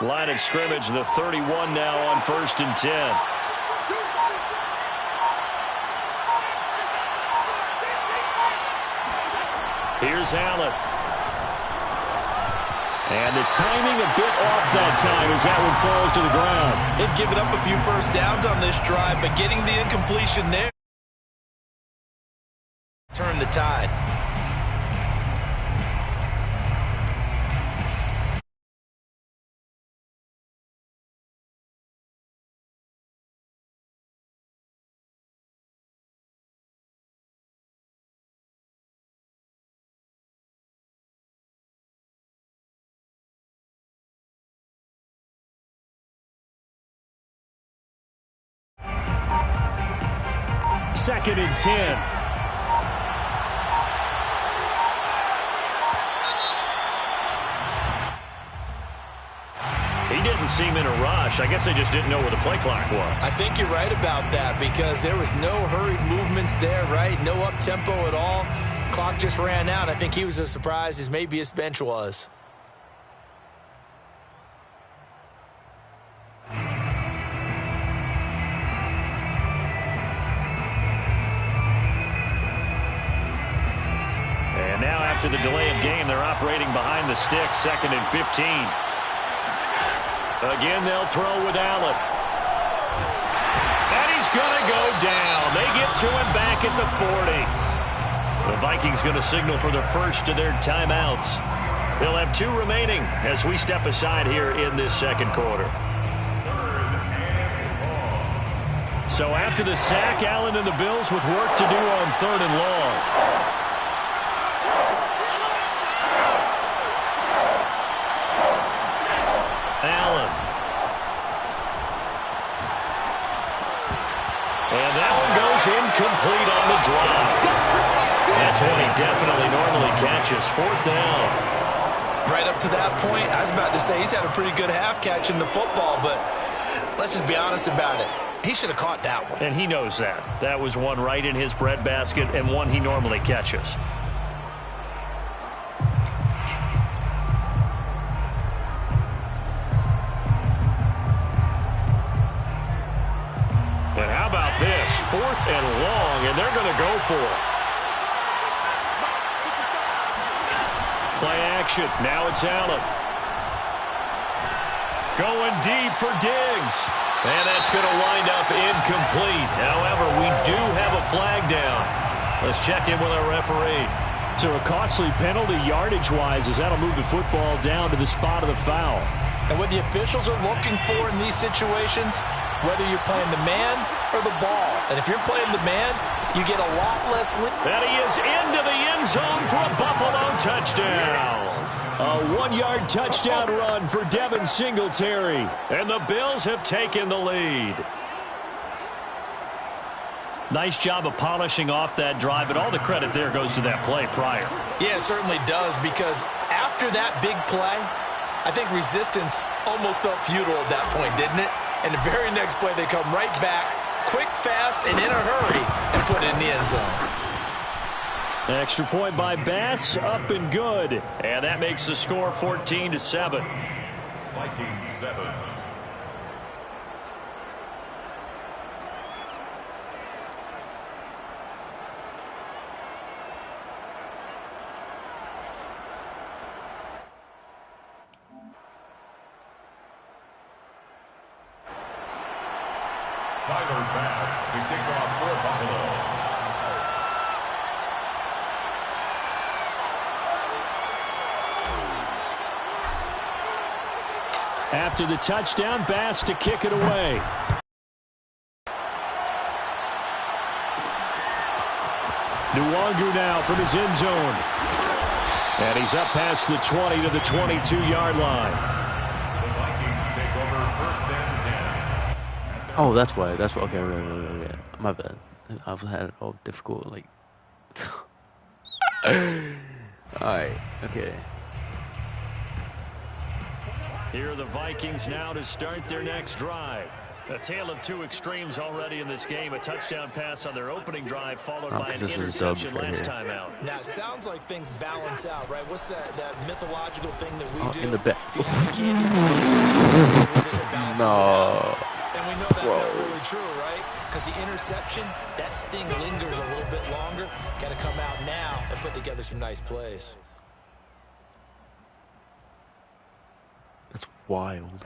Line of scrimmage, the 31 now on 1st and 10. Here's Allen. And the timing a bit off that time as that one falls to the ground. They've given up a few first downs on this drive, but getting the incompletion there turned the tide. Second and 10. He didn't seem in a rush. I guess they just didn't know where the play clock was. I think you're right about that because there was no hurried movements there, right? No up-tempo at all. Clock just ran out. I think he was as surprised as maybe his bench was. After the delay of game, they're operating behind the sticks, 2nd and 15. Again, they'll throw with Allen. And he's going to go down. They get to him back at the 40. The Vikings going to signal for the first of their timeouts. They'll have 2 remaining as we step aside here in this second quarter. So after the sack, Allen and the Bills with work to do on 3rd and long. Allen. And that one goes incomplete on the drive. That's one he definitely normally catches. 4th down. Right up to that point, I was about to say he's had a pretty good half catching the football, but let's just be honest about it. He should have caught that one. And he knows that. That was one right in his breadbasket and one he normally catches. And how about this? 4th and long, and they're going to go for it. Play action. Now it's Allen. Going deep for Diggs. And that's going to wind up incomplete. However, we do have a flag down. Let's check in with our referee. So a costly penalty yardage-wise as that'll move the football down to the spot of the foul. And what the officials are looking for in these situations, whether you're playing the man or the ball. And if you're playing the man, you get a lot less. And he is into the end zone for a Buffalo touchdown. A 1-yard touchdown run for Devin Singletary. And the Bills have taken the lead. Nice job of polishing off that drive, but all the credit there goes to that play prior. Yeah, it certainly does, because after that big play, I think resistance almost felt futile at that point, didn't it? And the very next play, they come right back, quick, fast, and in a hurry, and put it in the end zone. Extra point by Bass, up and good. And that makes the score 14-7. Vikings 7. Tyler Bass to kick off for Buffalo. After the touchdown, Bass to kick it away. Nwangu now from his end zone. And he's up past the 20 to the 22-yard line. The Vikings take over 1st and 10. Oh, that's why. That's why. Okay. My bad. I've had it all difficult. Like. Alright. Okay. Here are the Vikings now to start their next drive. A tale of two extremes already in this game. A touchdown pass on their opening drive, followed by an interception last time out. Now, it sounds like things balance out, right? What's that mythological thing that we do? In the back. No. And we know that's not really true, right? Because the interception, that sting lingers a little bit longer. Got to come out now and put together some nice plays. That's wild.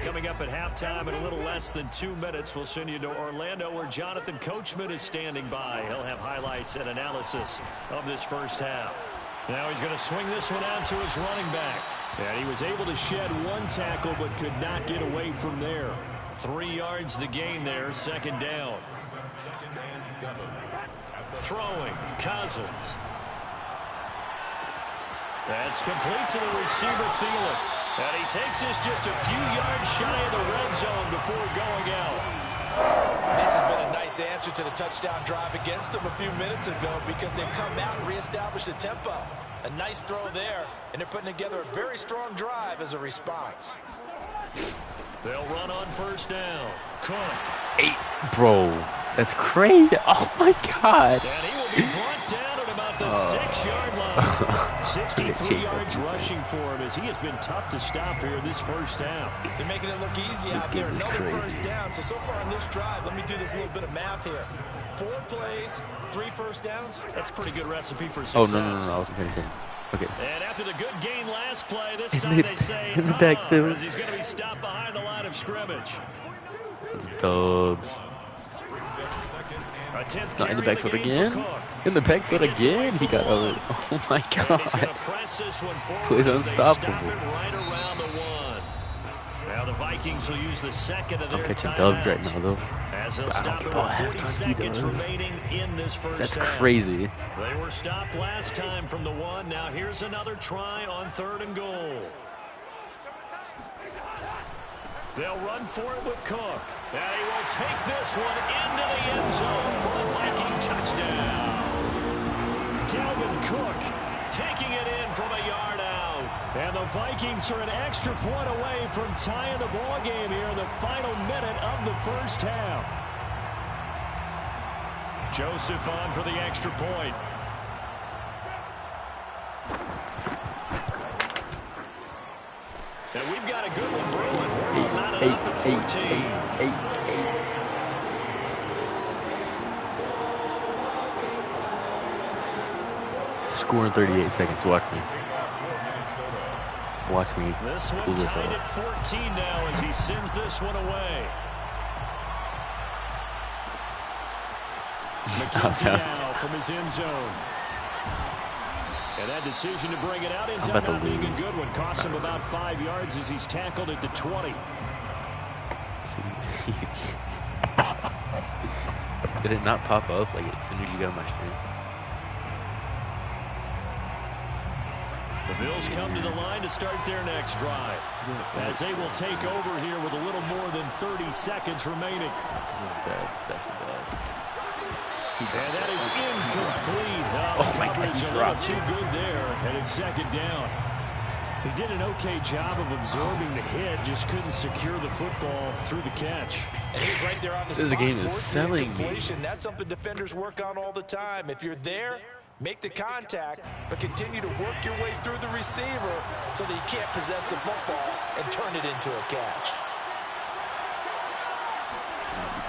Coming up at halftime in a little less than 2 minutes, we'll send you to Orlando where Jonathan Coachman is standing by. He'll have highlights and analysis of this first half. Now he's going to swing this one out to his running back. And he was able to shed one tackle but could not get away from there. 3 yards the gain there, second down. Throwing, Cousins. That's complete to the receiver, Thielen. And he takes this just a few yards shy of the red zone before going out. This has been a nice answer to the touchdown drive against them a few minutes ago because they've come out and reestablished the tempo. A nice throw there, and they're putting together a very strong drive as a response. They'll run on first down. Cook. 8, bro. That's crazy. Oh, my God. And he will be brought down at about the 6-yard line. 63 yards rushing for him as he has been tough to stop here this first half. They're making it look easy out there. Another first down. So far on this drive, let me do this little bit of math here. 4 plays, 3 first downs. That's a pretty good recipe for success. Oh, no. Okay. And after the good gain last play, this time they say, in the backfield, as he's going to be stopped behind the line of scrimmage. Dubs. Not in the backfield again. In the backfield again. He got over it. Oh my God. He's unstoppable. Right around the 1. Now the Vikings will use the second of their I'm catching dubs right now, though. As they'll stop it with 40 seconds remaining in this first half. That's crazy. They were stopped last time from the 1. Now here's another try on 3rd and goal. They'll run for it with Cook. And he will take this one into the end zone for a Viking touchdown. Dalvin Cook taking it in from a yard out. And the Vikings are an extra point away from tying the ball game here in the final minute of the first half. Joseph on for the extra point. And we've got a good one brewing. We're lining up at 14. 8. Score in 38 seconds. Watch me. Watch me. This one tied at 14 now as he sends this one away. McKenzie now from his end zone. And that decision to bring it out ends up not being a good one. Cost him about 5 yards as he's tackled at the 20. Did it not pop up like as soon as you got on my stream? The Bills come to the line to start their next drive. As they will take over here with a little more than 30 seconds remaining. This is bad. This is actually bad. And that is incomplete. Oh my God, he dropped. Too good there, and it's second down. He did an okay job of absorbing the hit, just couldn't secure the football through the catch. And he's right there on the spot. This game is selling me. That's something defenders work on all the time. If you're there, make the contact, but continue to work your way through the receiver so that you can't possess the football and turn it into a catch.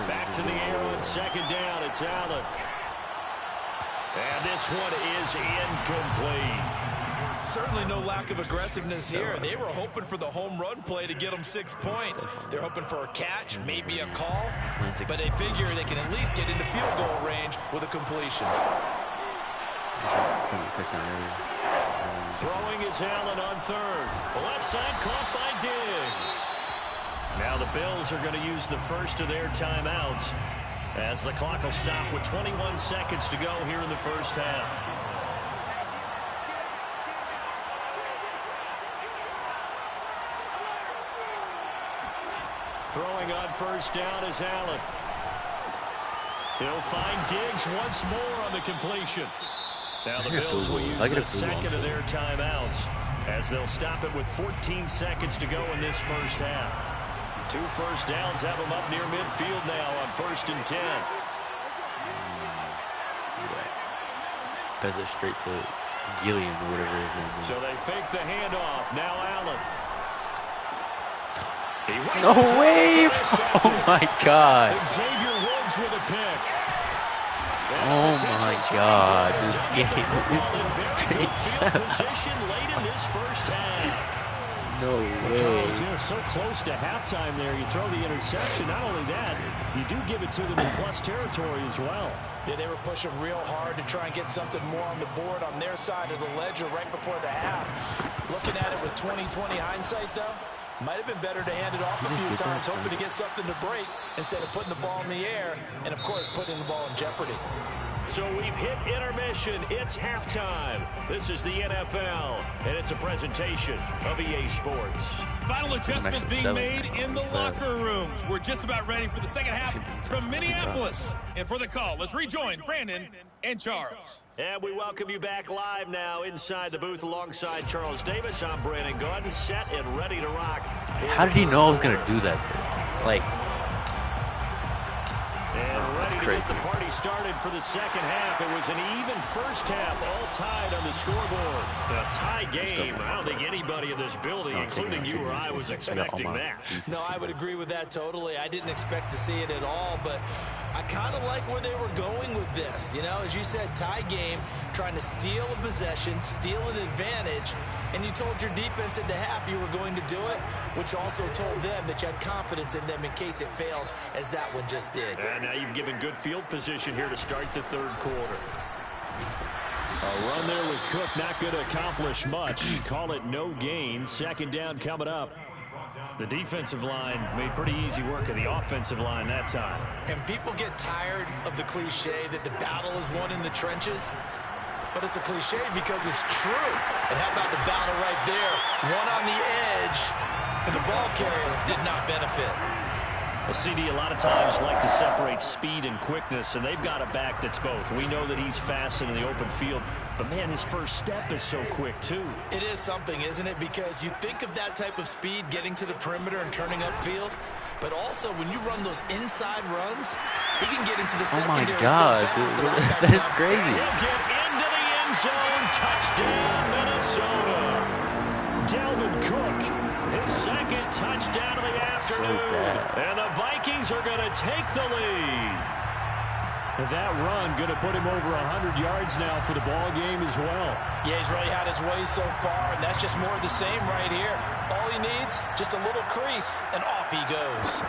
Back to the air on second down. It's Allen. And this one is incomplete. Certainly no lack of aggressiveness here. They were hoping for the home run play to get them 6 points. They're hoping for a catch, maybe a call, but they figure they can at least get into field goal range with a completion. Throwing is Allen on 3rd. The left side caught by Diggs. Now the Bills are going to use the first of their timeouts as the clock will stop with 21 seconds to go here in the first half. Throwing on first down is Allen. He'll find Diggs once more on the completion. Now the Bills will use the second of their timeouts as they'll stop it with 14 seconds to go in this first half. 2 first downs have them up near midfield now on 1st and 10. Pass it straight to Gilliam or whatever his name is. So they fake the handoff. Now Allen. No way! Oh my God! Xavier Woods with a pick. Oh my God! This game is position late in this first half. No way! Charles, you're so close to halftime there. You throw the interception. Not only that, you do give it to them in plus territory as well. Yeah, they were pushing real hard to try and get something more on the board on their side of the ledger right before the half. Looking at it with 20/20 hindsight, though, might have been better to hand it off a few times, hoping to get something to break instead of putting the ball in the air and, of course, putting the ball in jeopardy. So we've hit intermission. It's halftime. This is the NFL, and it's a presentation of EA Sports. Final adjustments being made in the locker rooms. We're just about ready for the second half from Minneapolis. And for the call, let's rejoin Brandon and Charles. And we welcome you back live now inside the booth alongside Charles Davis. I'm Brandon Gordon, set and ready to rock. How did he know I was gonna do that though? Like, and ready to crazy. get the party started for the second half. It was an even first half, all tied on the scoreboard. A tie game. I don't think anybody in this building, including you or I, was expecting that. No, I would agree with that totally. I didn't expect to see it at all, but I kind of like where they were going with this. You know, as you said, tie game, trying to steal a possession, steal an advantage, and you told your defense at the half you were going to do it, which also told them that you had confidence in them in case it failed, as that one just did. And now you've given good field position here to start the third quarter. A run there with Cook, not going to accomplish much. Call it no gain. Second down coming up. The defensive line made pretty easy work of the offensive line that time. And people get tired of the cliche that the battle is won in the trenches. But it's a cliche because it's true. And how about the battle right there? One on the edge, and the ball carrier did not benefit. Well, CD, a lot of times like to separate speed and quickness, and they've got a back that's both. We know that he's fast in the open field, but, man, his first step is so quick, too. It is something, isn't it? Because you think of that type of speed getting to the perimeter and turning upfield, but also when you run those inside runs, he can get into the secondary. Oh, my God. So Dude, that is crazy. He'll get into the end zone. Touchdown, Minnesota. Dalvin Cook, his second touchdown of the afternoon. And the Vikings are going to take the lead. That run going to put him over 100 yards now for the ball game as well. Yeah, he's really had his way so far, and that's just more of the same right here. All he needs, just a little crease, and off he goes.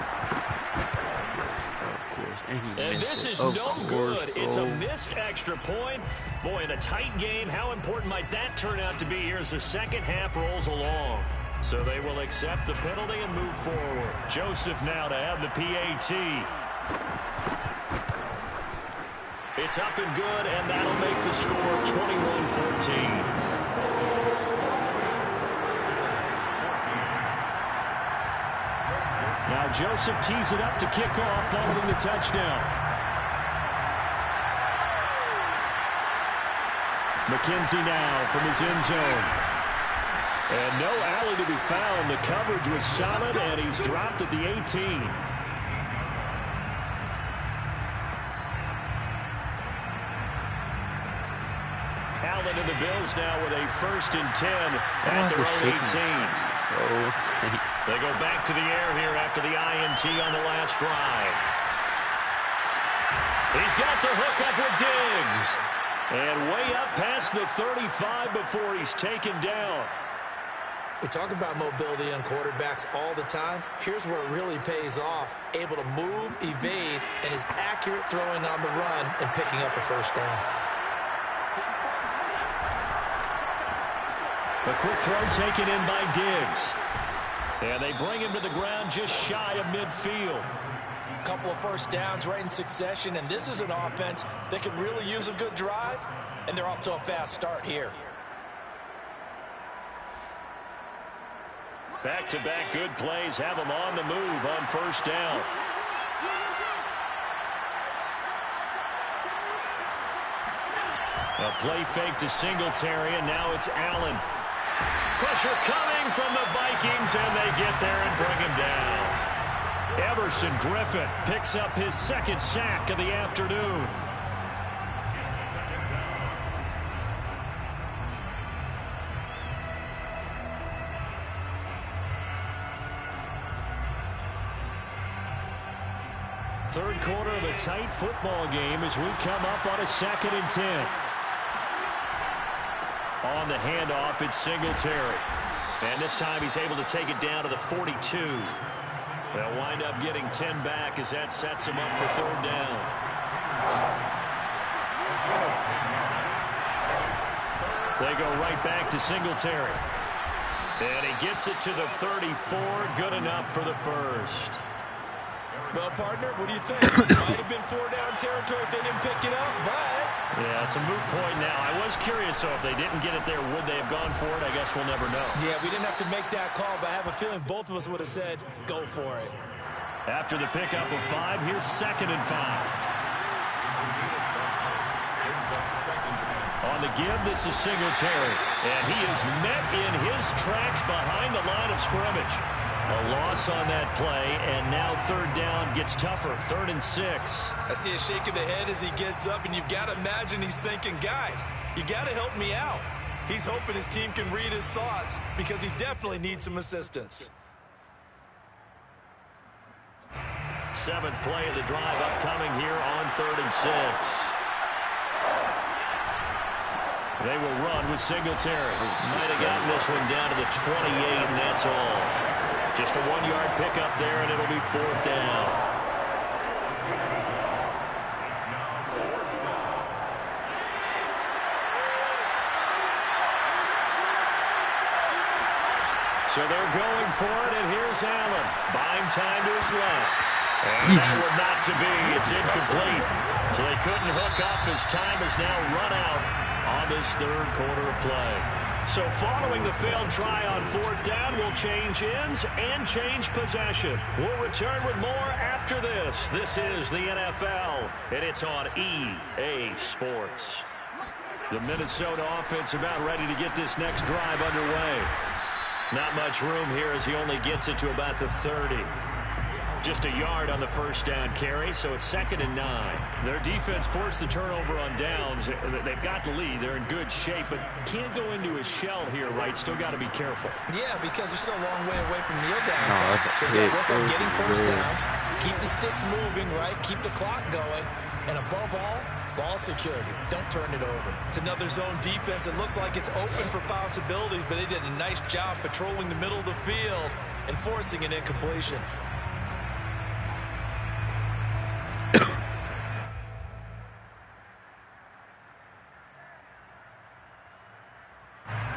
And this is no good. It's a missed extra point. Boy, in a tight game, how important might that turn out to be here as the second half rolls along? So they will accept the penalty and move forward. Joseph now to have the PAT. It's up and good, and that'll make the score 21-14. Now Joseph tees it up to kick off following the touchdown. McKenzie now from his end zone. And no alley to be found. The coverage was solid, and he's dropped at the 18. Allen and the Bills now with a 1st and 10 at their own 18. They go back to the air here after the INT on the last drive. He's got the hook up with Diggs. And way up past the 35 before he's taken down. We talk about mobility on quarterbacks all the time. Here's where it really pays off. Able to move, evade, and is accurate throwing on the run and picking up a first down. A quick throw taken in by Diggs. And they bring him to the ground just shy of midfield. A couple of first downs right in succession, and this is an offense that could really use a good drive, and they're off to a fast start here. Back-to-back good plays have them on the move on first down. A play fake to Singletary, and now it's Allen. Pressure coming from the Vikings, and they get there and bring him down. Everson Griffin picks up his second sack of the afternoon. Third quarter of a tight football game as we come up on a 2nd and 10. On the handoff, it's Singletary. And this time he's able to take it down to the 42. They'll wind up getting 10 back as that sets him up for 3rd down. They go right back to Singletary. And he gets it to the 34. Good enough for the first. Well, partner, what do you think? It might have been 4-down territory if they didn't pick it up, but... Yeah, it's a moot point now. I was curious, so if they didn't get it there, would they have gone for it? I guess we'll never know. Yeah, we didn't have to make that call, but I have a feeling both of us would have said, go for it. After the pickup of 5, here's 2nd and 5. On the give, this is Singletary. And he is met in his tracks behind the line of scrimmage. A loss on that play, and now 3rd down gets tougher. 3rd and 6. I see a shake of the head as he gets up, and you've got to imagine he's thinking, guys, you got to help me out. He's hoping his team can read his thoughts because he definitely needs some assistance. 7th play of the drive upcoming here on 3rd and 6. They will run with Singletary. Might have gotten this one down to the 28, and that's all. Just a 1-yard pickup there, and it'll be 4th down. So they're going for it, and here's Allen. Buying time to his left. And that would not to be. It's incomplete. So they couldn't hook up as time has now run out on this 3rd quarter of play. So following the failed try on 4th down, we'll change ends and change possession. We'll return with more after this. This is the NFL, and it's on EA Sports. The Minnesota offense about ready to get this next drive underway. Not much room here as he only gets it to about the 30. Just a yard on the 1st down carry, so it's 2nd and 9. Their defense forced the turnover on downs. They've got the lead. They're in good shape, but can't go into a shell here, right? Still got to be careful. Yeah, because they're still a long way away from kneel down time. So they work on getting 1st downs, keep the sticks moving, right? Keep the clock going, and above all, ball security. Don't turn it over. It's another zone defense. It looks like it's open for possibilities, but they did a nice job patrolling the middle of the field and forcing an incompletion.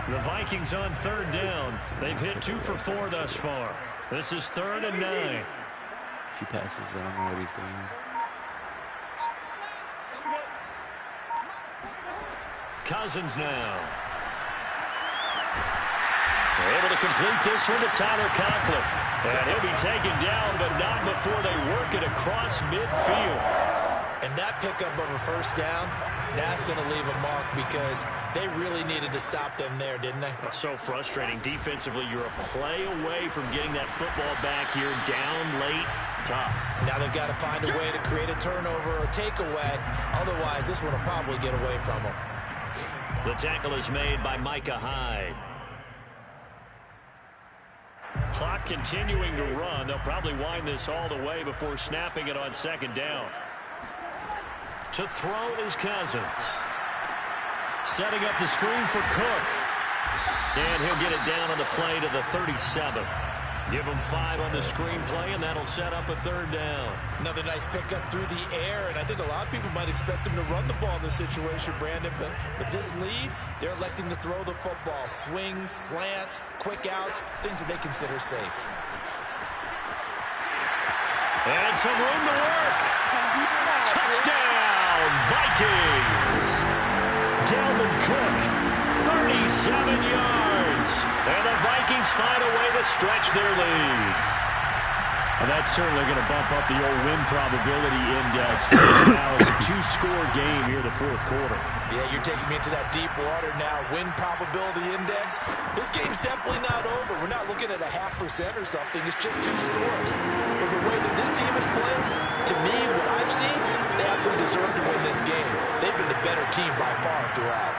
The Vikings on 3rd down. They've hit 2 for 4 thus far. This is 3rd and 9. If he passes, I don't know what he's doing. Cousins now. They're able to complete this one to Tyler Conklin. And he'll be taken down, but not before they work it across midfield. And that pickup of a 1st down, that's going to leave a mark because they really needed to stop them there, didn't they? So frustrating. Defensively, you're a play away from getting that football back here down late. Tough. Now they've got to find a way to create a turnover or takeaway. Otherwise, this one will probably get away from them. The tackle is made by Micah Hyde. Clock continuing to run. They'll probably wind this all the way before snapping it on 2nd down. To throw is Cousins. Setting up the screen for Cook. And he'll get it down on the play to the 37. Give him 5 on the screenplay, and that'll set up a 3rd down. Another nice pickup through the air, and I think a lot of people might expect them to run the ball in this situation, Brandon, but with this lead, they're electing to throw the football. Swings, slants, quick outs, things that they consider safe. And some room to work. Touchdown, Vikings. Dalvin Cook, 37 yards. And the Vikings find a way to stretch their lead. And that's certainly going to bump up the old win probability index because now it's a 2-score game here in the fourth quarter. Yeah, you're taking me into that deep water now. Win probability index. This game's definitely not over. We're not looking at a 0.5% or something. It's just 2 scores. But the way that this team is playing, to me, what I've seen, they absolutely deserve to win this game. They've been the better team by far throughout.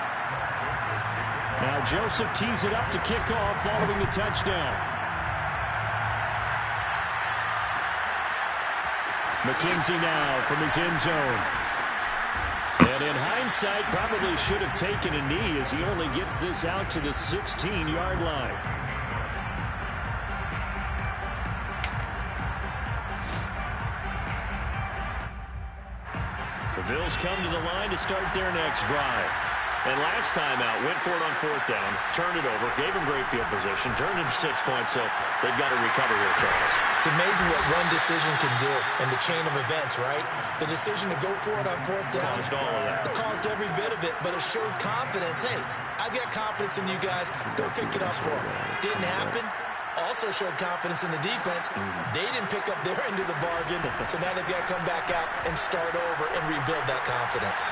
Now Joseph tees it up to kick off following the touchdown. McKenzie now from his end zone. And in hindsight, probably should have taken a knee as he only gets this out to the 16-yard line. The Bills come to the line to start their next drive. And last time out, went for it on 4th down, turned it over, gave him great field position, turned it 6 points, so they've got to recover here, Charles. It's amazing what one decision can do in the chain of events, right? The decision to go for it on 4th down. Caused all of that. It caused every bit of it, but it showed confidence. Hey, I've got confidence in you guys. Go pick it up for me. Didn't happen. Also showed confidence in the defense. They didn't pick up their end of the bargain, so now they've got to come back out and start over and rebuild that confidence.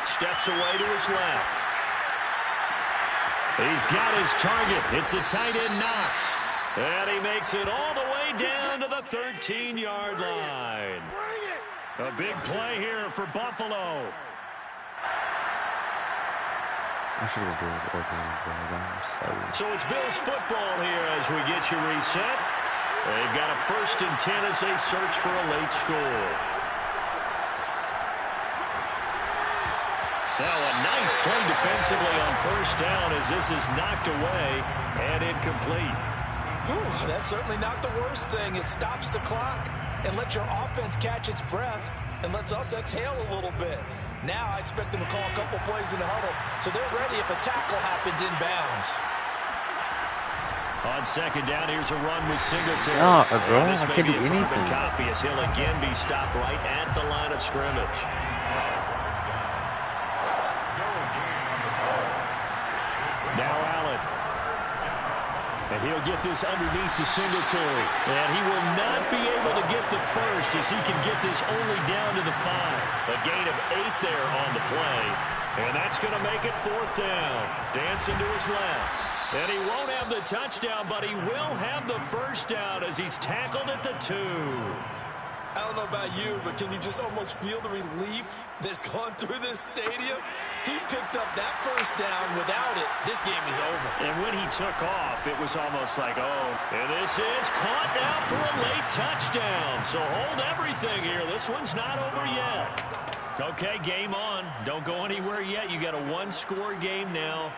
Steps away to his left. He's got his target. It's the tight end Knox. And he makes it all the way down to the 13-yard line. A big play here for Buffalo. So it's Bills football here as we get you reset. They've got a 1st and 10 as they search for a late score. Now a nice play defensively on 1st down as this is knocked away and incomplete. Whew, that's certainly not the worst thing. It stops the clock and lets your offense catch its breath and lets us exhale a little bit. Now I expect them to call a couple plays in the huddle so they're ready if a tackle happens inbounds. On 2nd down, here's a run with Singletary. No, bro, this I may can't be do a carbon anything. copy as he'll again be stopped right at the line of scrimmage. Now Allen. And he'll get this underneath to Singletary. And he will not be able to get the first as he can get this only down to the 5. A gain of 8 there on the play. And that's going to make it 4th down. Dancing to his left. And he won't have the touchdown, but he will have the 1st down as he's tackled at the 2. I don't know about you, but can you just almost feel the relief that's gone through this stadium? He picked up that 1st down. Without it, this game is over. And when he took off, it was almost like, oh, and this is caught now for a late touchdown. So hold everything here. This one's not over yet. Okay, game on. Don't go anywhere yet. You got a 1-score game now.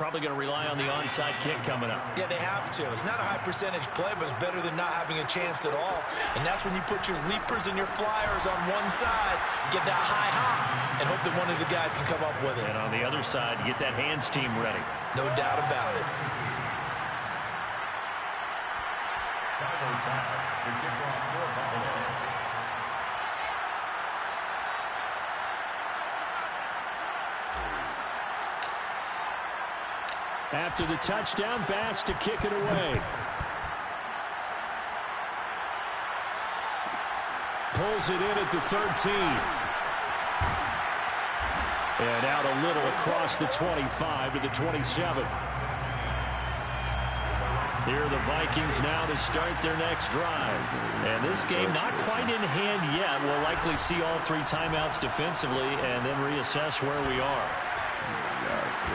Probably going to rely on the onside kick coming up. Yeah, they have to. It's not a high percentage play, but it's better than not having a chance at all. And that's when you put your leapers and your flyers on one side, get that high hop, and hope that one of the guys can come up with it. And on the other side, get that hands team ready. No doubt about it. Tyler pass to kick off for Buffalo. After the touchdown, Bass to kick it away. Pulls it in at the 13. And out a little across the 25 to the 27. Here are the Vikings now to start their next drive. And this game not quite in hand yet. We'll likely see all 3 timeouts defensively and then reassess where we are.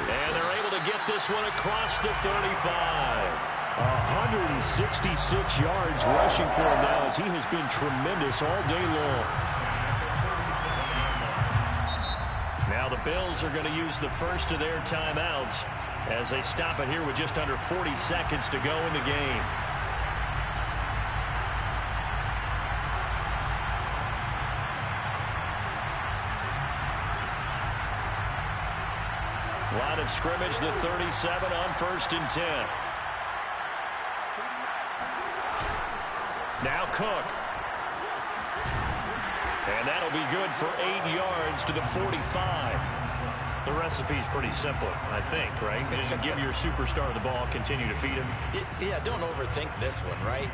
And they're able to get this one across the 35. 166 yards rushing for him now as he has been tremendous all day long. Now the Bills are going to use the first of their timeouts as they stop it here with just under 40 seconds to go in the game. Line of scrimmage, the 37 on 1st and 10. Now Cook. And that'll be good for 8 yards to the 45. The recipe's pretty simple, I think, right? Just give your superstar the ball, continue to feed him. Yeah, don't overthink this one, right?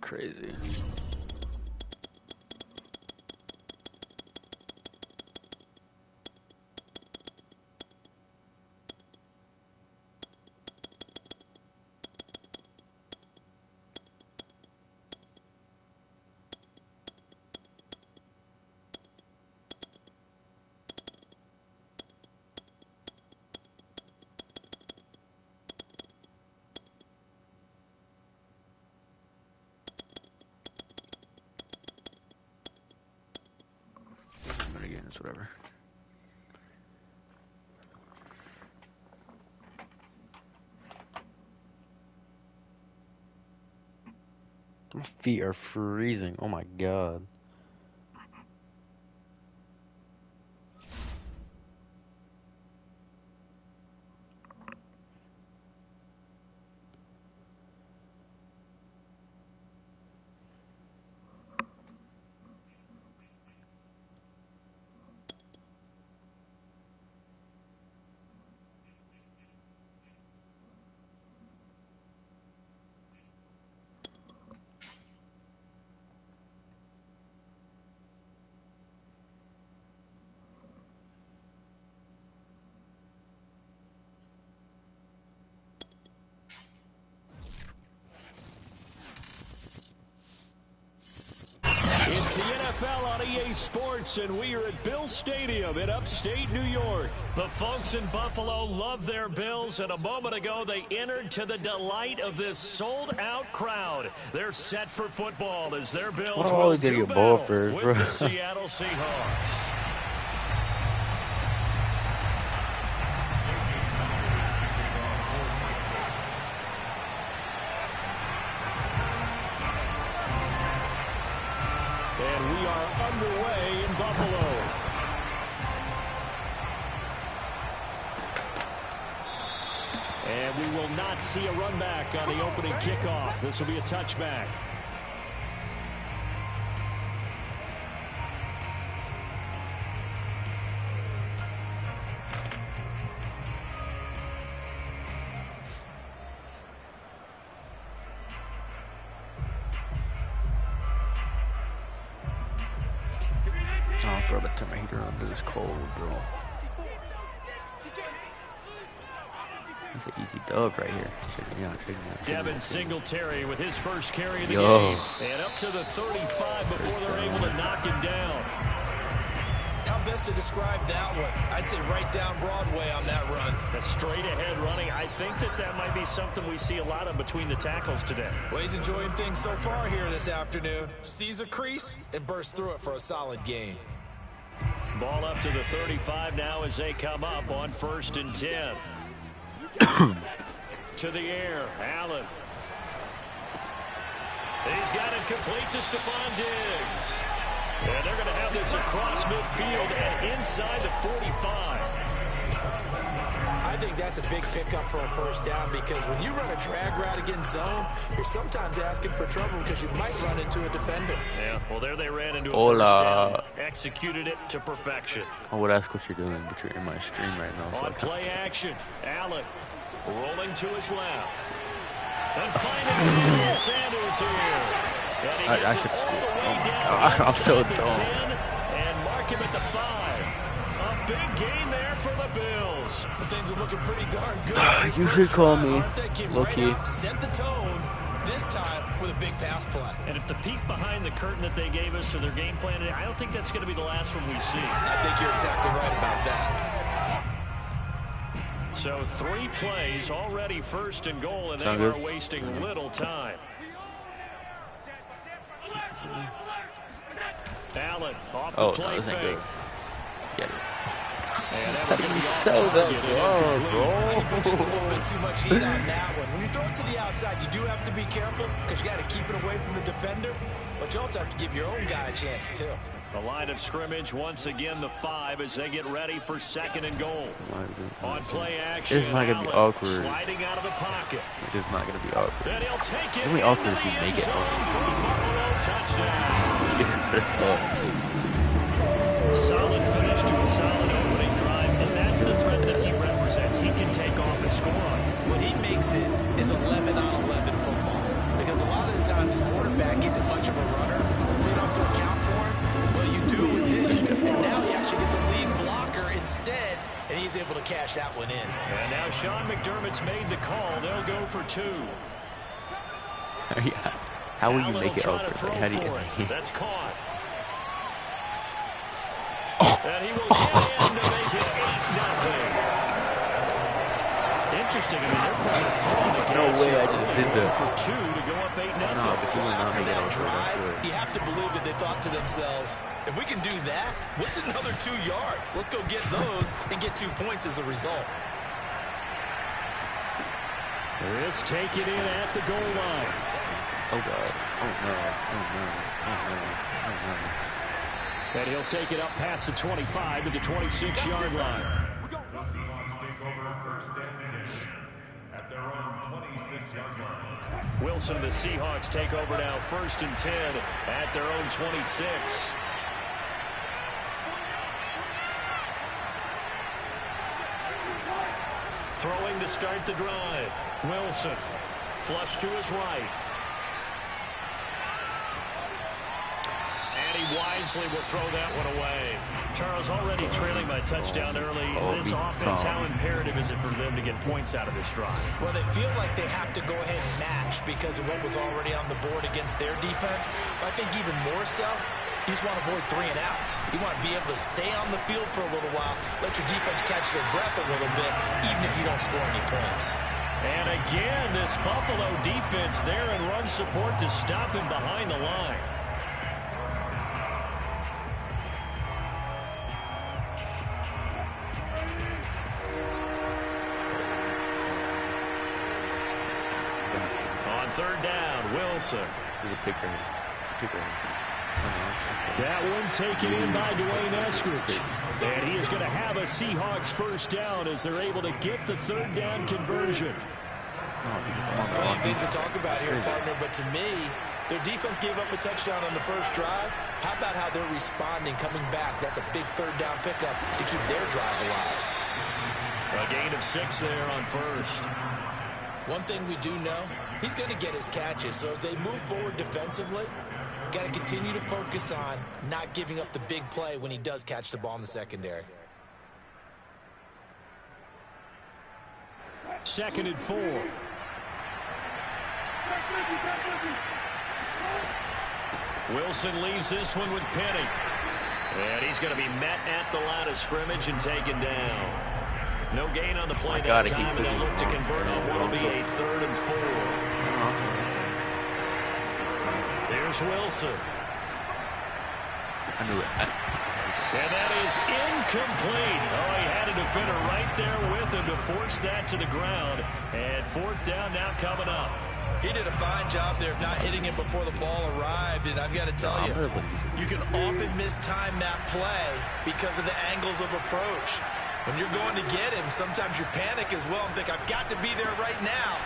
crazy. Whatever. My feet are freezing. Oh my god. It's the NFL on EA Sports, and we are at Bill Stadium in upstate New York. The folks in Buffalo love their Bills, and a moment ago they entered to the delight of this sold-out crowd. They're set for football as their Bills will do battle with the Seattle Seahawks. And we are underway in Buffalo. And we will not see a run back on the opening kickoff. This will be a touchback. I'm for about to turn my heater on because it's cold, bro. That's an easy dub right here. Check me out, check me out. Devin Singletary with his first carry of the game. And up to the 35 before they're able to knock him down. How best to describe that one? I'd say right down Broadway on that run. A straight ahead running. I think that might be something we see a lot of between the tackles today. Well, he's enjoying things so far here this afternoon. Sees a crease and bursts through it for a solid gain. Ball up to the 35 now as they come up on 1st and 10. To the air, Allen. He's got it complete to Stephon Diggs. And they're going to have this across midfield and inside the 45. I think that's a big pickup for a first down because when you run a drag route against zone, you're sometimes asking for trouble because you might run into a defender. Yeah, well, there they ran into a first down. Executed it to perfection. I would ask what you're doing, but you're in my stream right now. On play action, Allen rolling to his left. And finding Sanders here. And he gets it all the way down. I'm so dumb. And mark him at the 5. A big gain there for the Bills. Things are looking pretty darn good. You should call me Loki. Set the tone. This time with a big pass play. And if the peek behind the curtain that they gave us for their game plan, I don't think that's going to be the last one we see. I think you're exactly right about that. So 3 plays already 1st and goal, and they are wasting little time. Allen off the play fake. Get it. How do you sell that bro? Just a little bit too much heat on that one. When you throw it to the outside, you do have to be careful because you got to keep it away from the defender, but you also have to give your own guy a chance too. The line of scrimmage once again the 5 as they get ready for 2nd and goal. On play action, it's not gonna be awkward. Sliding out of the pocket. It is not gonna be awkward. And he'll take it. It's gonna be awkward if you make it Solid finish to a solid opening drive, and that's the threat that he represents. He can take off and score on. What he makes it is 11 on 11 football. Because a lot of the time sometimes quarterback isn't much of a runner, so you don't have to account for him. Well, you do with him, and now he actually gets a lead blocker instead, and he's able to cash that one in. And now Sean McDermott's made the call. They'll go for 2. How will you make it open? Like, how do you? That's caught. And he will get in to make it 8-0. Interesting. I mean, they're putting a foot on the gas. No way, I just did that. For 2 to go up 8-0. No, but he will not After make it that open. drive, you have to believe that they thought to themselves, if we can do that, what's another 2 yards? Let's go get those and get 2 points as a result. This take it in at the goal line. Oh, God. Oh, no. Oh, no. Oh, no. Oh, no. And he'll take it up past the 25 to the 26-yard line. The Seahawks take over first and 10 at their own 26-yard line. Wilson and the Seahawks take over now, first and 10 at their own 26. Throwing to start the drive. Wilson, flush to his right. And he wisely will throw that one away. Charles, already trailing by touchdown early. This offense, how imperative is it for them to get points out of this drive? Well, they feel like they have to go ahead and match because of what was already on the board against their defense. But I think even more so, you just want to avoid 3 and outs. You want to be able to stay on the field for a little while, let your defense catch their breath a little bit, even if you don't score any points. And again, this Buffalo defense there in run support to stop him behind the line. On 3rd down, Wilson. There's a pick right. It's a pick right. That one taken in by Dwayne Eskridge. And he is going to have a Seahawks first down as they're able to get the 3rd down conversion. Plenty of things to talk about here, partner, but to me, their defense gave up a touchdown on the first drive. How about how they're responding, coming back? That's a big 3rd down pickup to keep their drive alive. A gain of 6 there on first. One thing we do know, he's going to get his catches. So as they move forward defensively, got to continue to focus on not giving up the big play when he does catch the ball in the secondary. 2nd and 4. Wilson leaves this one with Penny. And he's going to be met at the line of scrimmage and taken down. No gain on the play that time, and they'll look to convert on what will be a 3rd and 4. There's Wilson. I knew it. And that is incomplete. Oh, he had a defender right there with him to force that to the ground. And 4th down now coming up. He did a fine job there of not hitting him before the ball arrived, and I've got to tell you, you can often mistime that play because of the angles of approach. When you're going to get him, sometimes you panic as well and think, I've got to be there right now.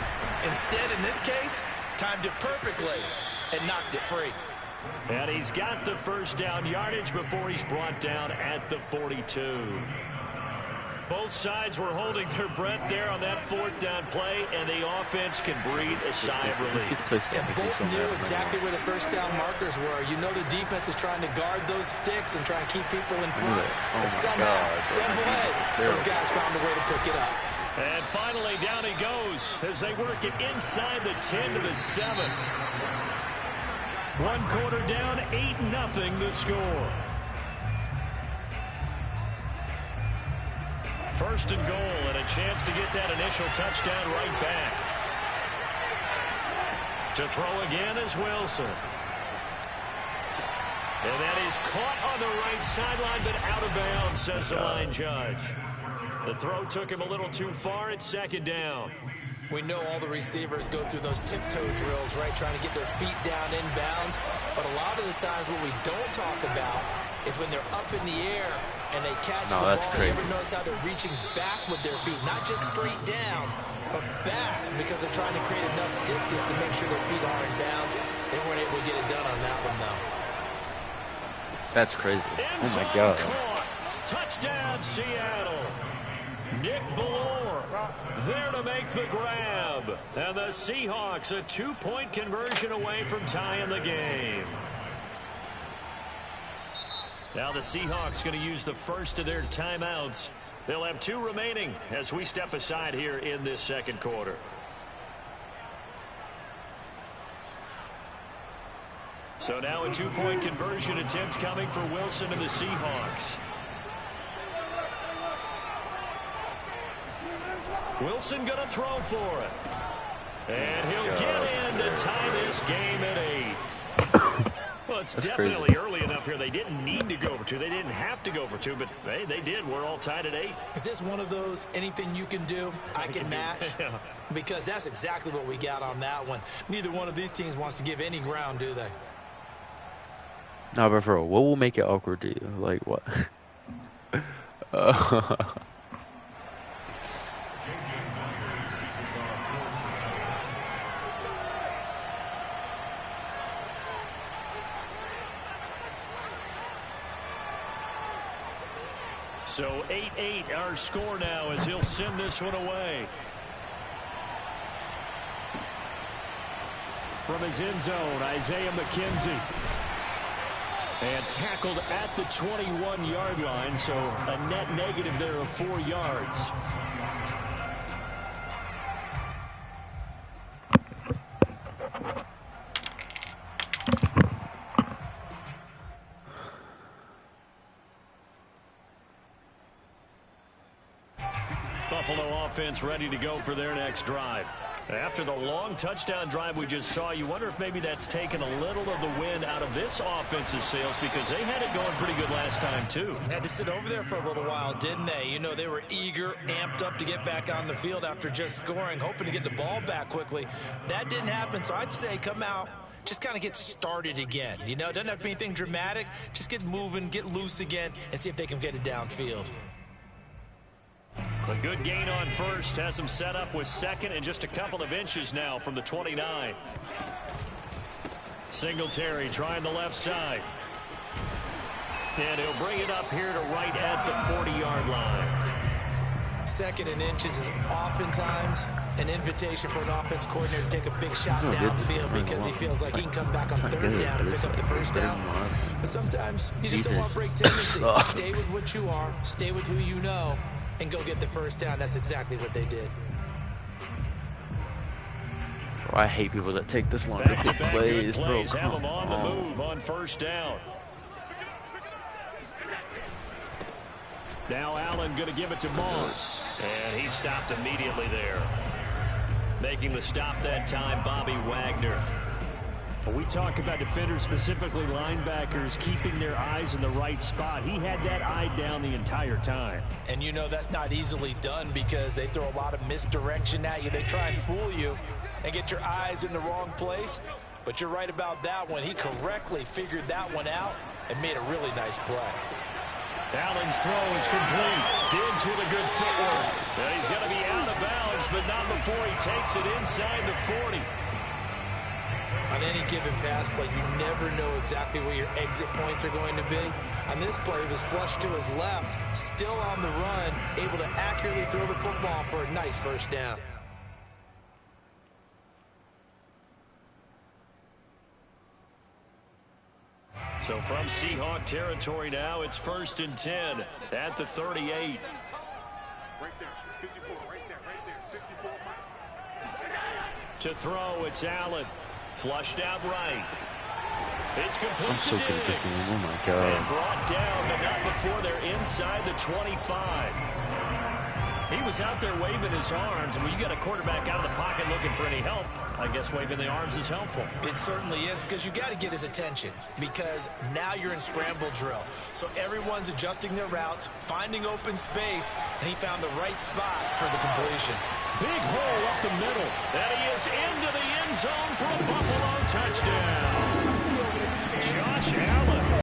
Instead, in this case, timed it perfectly and knocked it free. And he's got the first down yardage before he's brought down at the 42. Both sides were holding their breath there on that 4th down play, and the offense can breathe a sigh of relief. And both knew exactly where the first down markers were. You know the defense is trying to guard those sticks and try and keep people in front. And somehow, some way, those guys found a way to pick it up. And finally, down he goes as they work it inside the 10 to the 7. 1 quarter down, 8-0 the score. 1st and goal, and a chance to get that initial touchdown right back. To throw again is Wilson. And that is caught on the right sideline, but out of bounds, says the line judge. The throw took him a little too far. It's 2nd down. We know all the receivers go through those tiptoe drills, right, trying to get their feet down inbounds. But a lot of the times what we don't talk about is when they're up in the air and they catch the ball. You ever notice how they're reaching back with their feet, not just straight down, but back, because they're trying to create enough distance to make sure their feet are in bounds. They weren't able to get it done on that one, though. That's crazy. Oh, my God. Touchdown, Seattle. Nick Ballore There to make the grab. And the Seahawks a 2-point conversion away from tying the game. Now the Seahawks going to use the first of their timeouts. They'll have 2 remaining as we step aside here in this second quarter. So now a 2-point conversion attempt coming for Wilson and the Seahawks. Wilson going to throw for it. And he'll get in to tie this game at 8. Well, it's definitely early enough here. They didn't need to go for 2. They didn't have to go for 2, but they did. We're all tied at 8. Is this one of those anything you can do, I can match? Yeah. Because that's exactly what we got on that one. Neither one of these teams wants to give any ground, do they? No, but for real, what will make it awkward to you? Like, what? So 8-8 our score now as he'll send this one away. From his end zone, Isaiah McKenzie. And tackled at the 21-yard line, so a net negative there of 4 yards. Buffalo offense ready to go for their next drive. After the long touchdown drive we just saw, you wonder if maybe that's taken a little of the wind out of this offense's sails because they had it going pretty good last time, too. Had to sit over there for a little while, didn't they? You know, they were eager, amped up to get back on the field after just scoring, hoping to get the ball back quickly. That didn't happen, so I'd say come out, just kind of get started again. You know, it doesn't have to be anything dramatic. Just get moving, get loose again, and see if they can get it downfield. A good gain on first has him set up with second and just a couple of inches now from the 29. Singletary trying the left side. And he'll bring it up here to right at the 40-yard line. Second and inches is oftentimes an invitation for an offense coordinator to take a big shot downfield because he feels like he can come back on third down and pick up the first down. But sometimes you just don't want to break tendencies. Stay with what you are. Stay with who you know. And go get the first down. That's exactly what they did. Bro, I hate people that take this long to pick plays, bro. Have them on the move on first down. Now Allen going to give it to Moss. And he stopped immediately there. Making the stop that time, Bobby Wagner. We talk about defenders, specifically linebackers, keeping their eyes in the right spot. He had that eye down the entire time. And you know that's not easily done because they throw a lot of misdirection at you. They try and fool you and get your eyes in the wrong place. But you're right about that one. He correctly figured that one out and made a really nice play. Allen's throw is complete. Diggs with a good footwork. And he's going to be out of bounds, but not before he takes it inside the 40. On any given pass play, you never know exactly where your exit points are going to be. On this play, it was flushed to his left, still on the run, able to accurately throw the football for a nice first down. So from Seahawk territory now, it's 1st and 10 at the 38. Right there, 54, right there, 54. To throw, it's Allen. Flushed out right. It's complete I'm so to good at this Diggs. game. Oh my god. And brought down, but not before they're inside the 25. He was out there waving his arms, and when you got a quarterback out of the pocket looking for any help, I guess waving the arms is helpful. It certainly is, because you got to get his attention, because now you're in scramble drill. So everyone's adjusting their routes, finding open space, and he found the right spot for the completion. Big hole up the middle, and he is into the end zone for a Buffalo touchdown. Josh Allen.